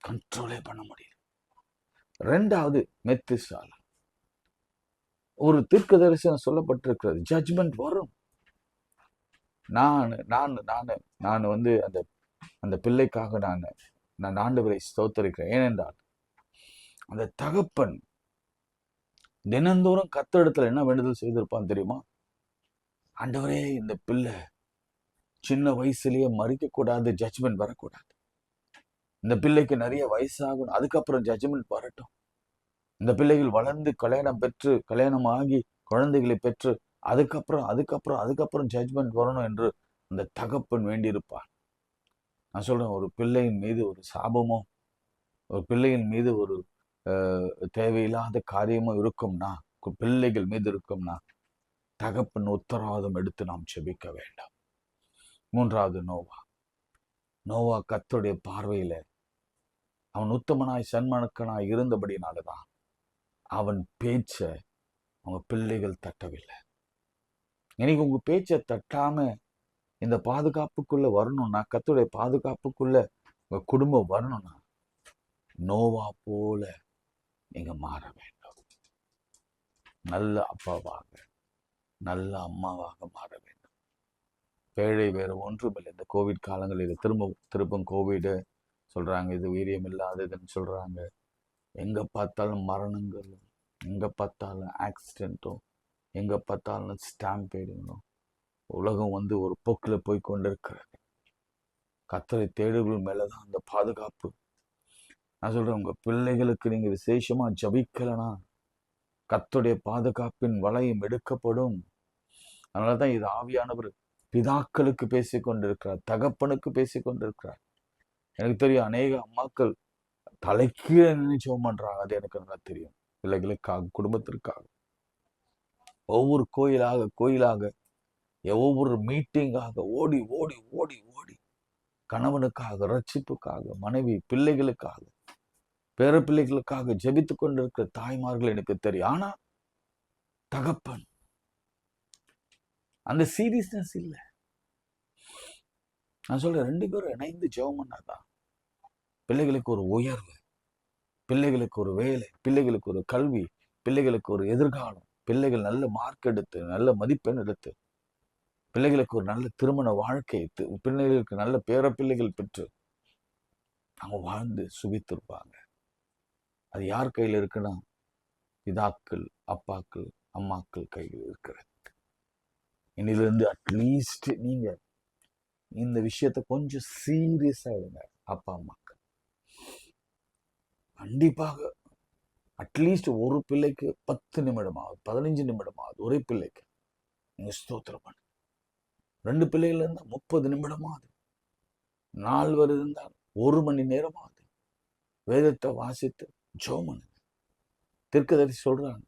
கண்ட்ரோலே பண்ண முடியல. ரெண்டாவது மெத்துசாலா, ஒரு தீர்க்க தரிசனம் சொல்லப்பட்டிருக்கிறது, ஜட்ஜ்மெண்ட் வரும். நான் வந்து அந்த அந்த பிள்ளைக்காக நான் ஆண்டவரை ஸ்தோத்தரிக்கிறேன். ஏனென்றால் அந்த தகப்பன் தினந்தோறும் கர்த்தரிடத்துல என்ன வேண்டுதல் செய்திருப்பான் தெரியுமா? ஆண்டவரே, இந்த பிள்ளை சின்ன வயசுலயே மறிக்க கூடாது, ஜட்ஜ்மெண்ட் வரக்கூடாது. இந்த பிள்ளைக்கு நிறைய வயசாகணும், அதுக்கப்புறம் ஜட்ஜ்மெண்ட் வரட்டும். இந்த பிள்ளைகள் வளர்ந்து கல்யாணம் ஆகி குழந்தைகளை பெற்று அதுக்கப்புறம் ஜட்ஜ்மெண்ட் வரணும் என்று அந்த தகப்பன் வேண்டியிருப்பான். நான் சொல்றேன், ஒரு பிள்ளையின் மீது ஒரு சாபமோ, ஒரு பிள்ளையின் மீது ஒரு தேவையில்லாத காரியமோ இருக்கும்னா, பிள்ளைகள் மீது இருக்கும்னா, தகப்பன் உத்தரவாதம் எடுத்து நாம் செபிக்க வேண்டாம். மூன்றாவது நோவா கர்த்தருடைய பார்வையில அவன் உத்தமனாய் சன்மானக்கனாய் இருந்தபடினாலதான் அவன் பேச்ச அவங்க பிள்ளைகள் தட்டவில்லை. இன்னைக்கு உங்க பேச்சை தட்டாம இந்த பாதுகாப்புக்குள்ள வரணும்னா, கர்த்தருடைய பாதுகாப்புக்குள்ள உங்க குடும்பம் வரணும்னா, நோவா போல நீங்க மாற வேண்டும். நல்ல அப்பாவாக, நல்ல அம்மாவாக மாற வேண்டும். பேழை வேற ஒன்றுமில்லை. இந்த கோவிட் காலங்களில் திருப்பும் கோவிடு சொல்றாங்க, இது வீரியம் இல்லாததுன்னு சொல்றாங்க. எங்க பார்த்தாலும் மரணங்களும், எங்க பார்த்தாலும் ஆக்சிடென்ட்டும், எங்க பார்த்தாலும் ஸ்டாம்பேடிங்களும். உலகம் வந்து ஒரு போக்கில் போய் கொண்டிருக்கிறது. கர்த்தரை தேடுகள் மேலதான் அந்த பாதுகாப்பு. நான் சொல்றேன், உங்க பிள்ளைகளுக்கு நீங்க விசேஷமா ஜபிக்கலனா கர்த்தருடைய பாதுகாப்பின் வளையம் எடுக்கப்படும். அதனாலதான் இது ஆவியானவர் பிதாக்களுக்கு பேசிக் கொண்டிருக்கிறார், தகப்பனுக்கு பேசிக் கொண்டிருக்கிறார். எனக்கு தெரியும், அநேக அம்மாக்கள் தலைக்கீழே நினைச்சோம் பண்றாங்க. அது எனக்கு நல்லா தெரியும். பிள்ளைகளுக்காக, குடும்பத்திற்காக ஒவ்வொரு கோயிலாக ஒவ்வொரு மீட்டிங்காக ஓடி ஓடி ஓடி ஓடி கணவனுக்காக, ரட்சிப்புக்காக, மனைவி பிள்ளைகளுக்காக, பேர பிள்ளைகளுக்காக ஜெபித்துக் கொண்டிருக்கிற தாய்மார்கள் எனக்கு தெரியும். ஆனா தகப்பன் அந்த சீரியஸ்னஸ் இல்லை. நான் சொல்றேன், 2 பேரும் இணைந்து ஜெபம் பண்ணாதான் பிள்ளைகளுக்கு ஒரு உயர்வு, பிள்ளைகளுக்கு ஒரு வேலை, பிள்ளைகளுக்கு ஒரு கல்வி, பிள்ளைகளுக்கு ஒரு எதிர்காலம், பிள்ளைகள் நல்ல மார்க் எடுத்து, நல்ல மதிப்பெண் எடுத்து, பிள்ளைகளுக்கு ஒரு நல்ல திருமண வாழ்க்கை, பிள்ளைகளுக்கு நல்ல பேர பிள்ளைகள் பெற்று அவங்க வாழ்ந்து சுபித்திருப்பாங்க. அது யார் கையில் இருக்குன்னா, பிதாக்கள், அப்பாக்கள், அம்மாக்கள் கையில் இருக்கிறது. இன்னிலிருந்து அட்லீஸ்ட் நீங்க இந்த விஷயத்த கொஞ்சம் சீரியஸா எடுங்க. அப்பா அம்மாக்கள் கண்டிப்பாக அட்லீஸ்ட் ஒரு பிள்ளைக்கு 10 நிமிடமாவது, 15 நிமிடமாவது ஒரே பிள்ளைக்கு நீங்க ஸ்தோத்திரம் பண்ணு. 2 பிள்ளைகள் இருந்தால் 30 நிமிடமாவது, 4 இருந்தால் 1 மணி நேரமாவது வேதத்தை வாசித்து ஜெபம் பண்ணுங்க. தீர்க்கதரிசி சொல்றாங்க,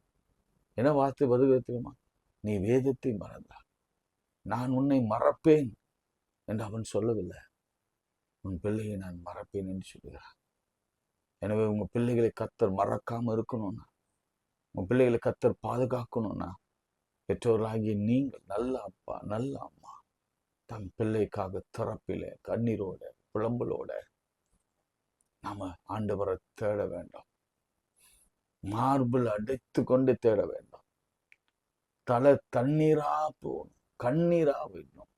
என்ன வார்த்தை வருகிறது தெரியுமா? நீ வேதத்தை மறந்தால் நான் உன்னை மறப்பேன் என்று அவன் சொல்லவில்லை, உன் பிள்ளையை நான் மறப்பேன் என்று சொல்கிறான். எனவே உங்க பிள்ளைகளை கர்த்தர் மறக்காம இருக்கணும்னா, உங்க பிள்ளைகளை கர்த்தர் பாதுகாக்கணும்னா, பெற்றோர்களாகிய நீங்கள் நல்ல அப்பா நல்ல அம்மா தன் பிள்ளைக்காக திறப்பில கண்ணீரோட புலம்பலோட நாம ஆண்டவரை தேட வேண்டும். மார்பிள் அடைத்து கொண்டு தேட வேண்டும். தலை தண்ணீரா போகணும், கண்ணீரா விடணும்.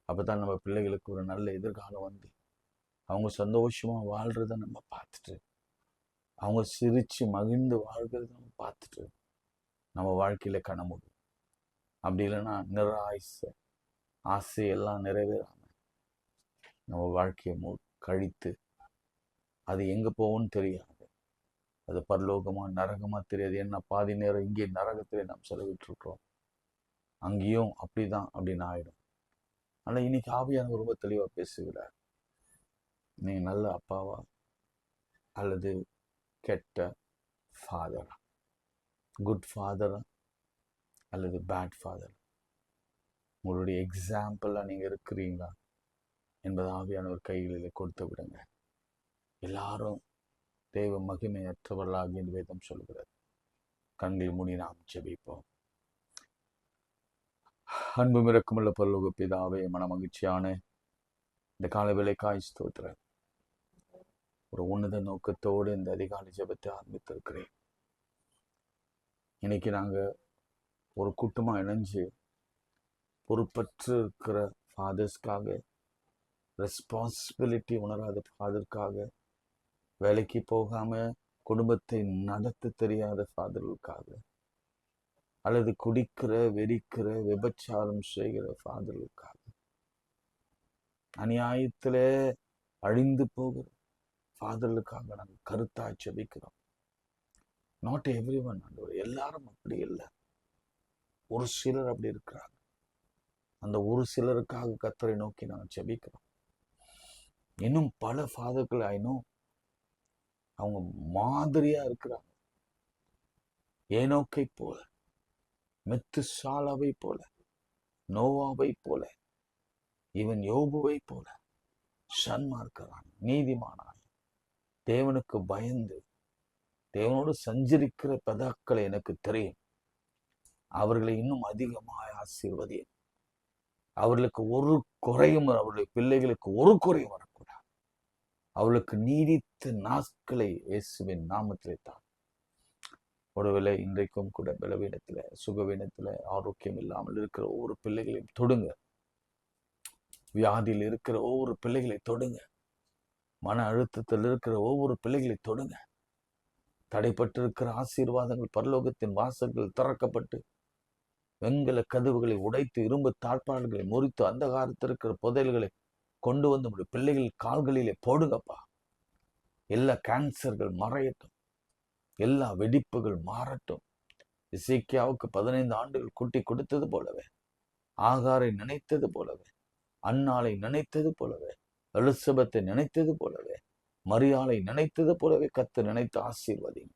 அப்பதான் நம்ம பிள்ளைகளுக்கு ஒரு நல்ல எதிர்காலம் வந்து அவங்க சந்தோஷமா வாழ்றத நம்ம பார்த்துட்டு, அவங்க சிரிச்சு மகிழ்ந்து வாழ்கிறத நம்ம பார்த்துட்டு நம்ம வாழ்க்கையில காண முடியும். அப்படி இல்லைன்னா ஆசையெல்லாம் நிறைவேறாம நம்ம வாழ்க்கையை கழித்து அது எங்க போகும்னு தெரியாது. அது பரலோகமா நரகமா தெரியாது. என்ன பாதி நேரம் இங்கே நரகத்திலே நாம் செலவிட்டு இருக்கிறோம், அங்கேயும் அப்படிதான் அப்படின்னு ஆயிடும். ஆனால் இன்னைக்கு ஆவியானவர் ரொம்ப தெளிவாக பேசுகிறார். நீங்க நல்ல அப்பாவா அல்லது கெட்ட ஃபாதரா, குட் ஃபாதரா அல்லது பேட் ஃபாதர், உங்களுடைய எக்ஸாம்பிளாக நீங்கள் இருக்கிறீங்களா என்பது ஆவியானவர் கைகளில் கொடுத்து விடுங்க. எல்லாரும் தேவ மகிமையற்றவர்களாகி என்று வேதம் சொல்கிறது. கண்களை மூடி நாம் ஜெபிப்போம். அன்பு மிரக்கமுள்ள பரலோக பிதாவே, மனமகிழ்ச்சியான இந்த கால வேளைக்காய் ஸ்தோத்திரம். ஒரு உன்னத நோக்கத்தோடு இந்த அதிகாலை ஜெபத்தை ஆரம்பித்திருக்கிறேன். இன்னைக்கு நாங்கள் ஒரு கூட்டமாக இணைஞ்சு பொறுப்பற்று இருக்கிற ஃபாதர்ஸ்க்காக, ரெஸ்பான்சிபிலிட்டி உணராத ஃபாதருக்காக, வேலைக்கு போகாம குடும்பத்தை நடத்த தெரியாத ஃபாதர்களுக்காக, அல்லது குடிக்கிற, வெடிக்கிற, விபச்சாரம் செய்கிற ஃபாதர்களுக்காக, அநியாயத்துல அழிந்து போகிற ஃபாதர்களுக்காக நாங்கள் கருத்தாய் ஜெபிக்கிறோம். நாட் எவ்ரி ஒன், எல்லாரும் அப்படி இல்லை, ஒரு சிலர் அப்படி இருக்கிறாங்க. அந்த ஒரு சிலருக்காக கர்த்தரை நோக்கி நாங்கள் ஜெபிக்கிறோம். இன்னும் பல ஃபாதர்கள் ஆயினும் அவங்க மாதிரியா இருக்கிறாங்க. ஏனோக்கை போல, மெத்துசாலாவை போல, நோவாவை போல, இவன் யோபுவை போல சன்மார்க்கரான், நீதிமானான், தேவனுக்கு பயந்து தேவனோடு சஞ்சரிக்கிற பதாக்களை எனக்கு தெரியும். அவர்களை இன்னும் அதிகமாக ஆசீர்வதியும். அவர்களுக்கு ஒரு குறையும், அவருடைய பிள்ளைகளுக்கு ஒரு குறையும் வரக்கூடாது. அவளுக்கு நீடித்த நாட்களை இயேசுவின் நாமத்திலே தான். ஒருவேளை இன்றைக்கும் கூட பலவீனத்துல, சுகவீனத்துல, ஆரோக்கியம் இல்லாமல் இருக்கிற ஒவ்வொரு பிள்ளைகளையும் தொடுங்க. வியாதியில் இருக்கிற ஒவ்வொரு பிள்ளைகளை தொடுங்க. மன அழுத்தத்தில் இருக்கிற ஒவ்வொரு பிள்ளைகளை தொடுங்க. தடைப்பட்டிருக்கிற ஆசீர்வாதங்கள், பரலோகத்தின் வாசல்கள் திறக்கப்பட்டு வெண்கல கதவுகளை உடைத்து, இரும்பு தாழ்பாடுகளை முறித்து, அந்த காலத்தில் இருக்கிற புதையல்களை கொண்டு வந்து நம்முடைய பிள்ளைகள் கால்களிலே போடுங்கப்பா. எல்லா கேன்சர்கள் மறையட்டும், எல்லா வெடிப்புகள் மாறட்டும். இசைக்கியாவுக்கு 15 ஆண்டுகள் கூட்டி கொடுத்தது போலவே, ஆகாரை நினைத்தது போலவே, அன்னாளை நினைத்தது போலவே, எலிசபெத்தை நினைத்தது போலவே, மரியாளை நினைத்தது போலவே கர்த்தர் நினைத்து ஆசீர்வதிங்க.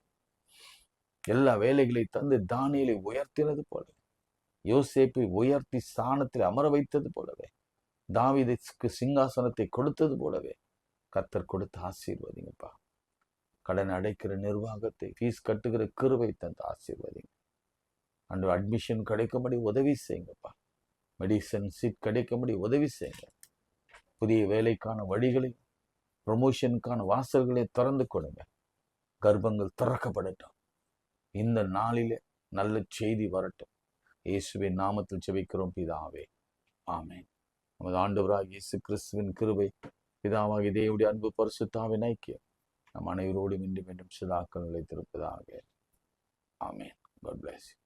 எல்லா வேலைகளை தந்து தானியேலை உயர்த்தினது போலவே, யோசேப்பை உயர்த்தி ஸ்தானத்தில் அமர வைத்தது போலவே, தாவீதுக்கு சிங்காசனத்தை கொடுத்தது போலவே கர்த்தர் கொடுத்து ஆசீர்வதிங்கப்பா. கடன் அடைக்கிற நிர்வாகத்தை, ஃபீஸ் கட்டுகிற கிருபை தந்து ஆசீர்வதிங்க. அன்று அட்மிஷன் கிடைக்கும்படி உதவி செய்யுங்கப்பா. மெடிசன் சீட் கிடைக்கும்படி உதவி செய்யுங்க. புதிய வேலைக்கான வழிகளை, ப்ரொமோஷனுக்கான வாசல்களை திறந்து கொடுங்க. கர்ப்பங்கள் திறக்கப்படட்டும். இந்த நாளிலே நல்ல செய்தி வரட்டும். இயேசுவின் நாமத்தில் ஜெபிக்கிறோம் பிதாவே, ஆமென். நமது ஆண்டவராகிய இயேசு கிறிஸ்துவின் கிருபை, பிதாவாகிய தேவனுடைய அன்பு, பரிசுத்தாவின் ஐக்கியம் நம் அனைவரோடும் இன்றும் என்றும் சதாக்கள் நிலைத்திருப்பதாக. ஆமென். God bless you.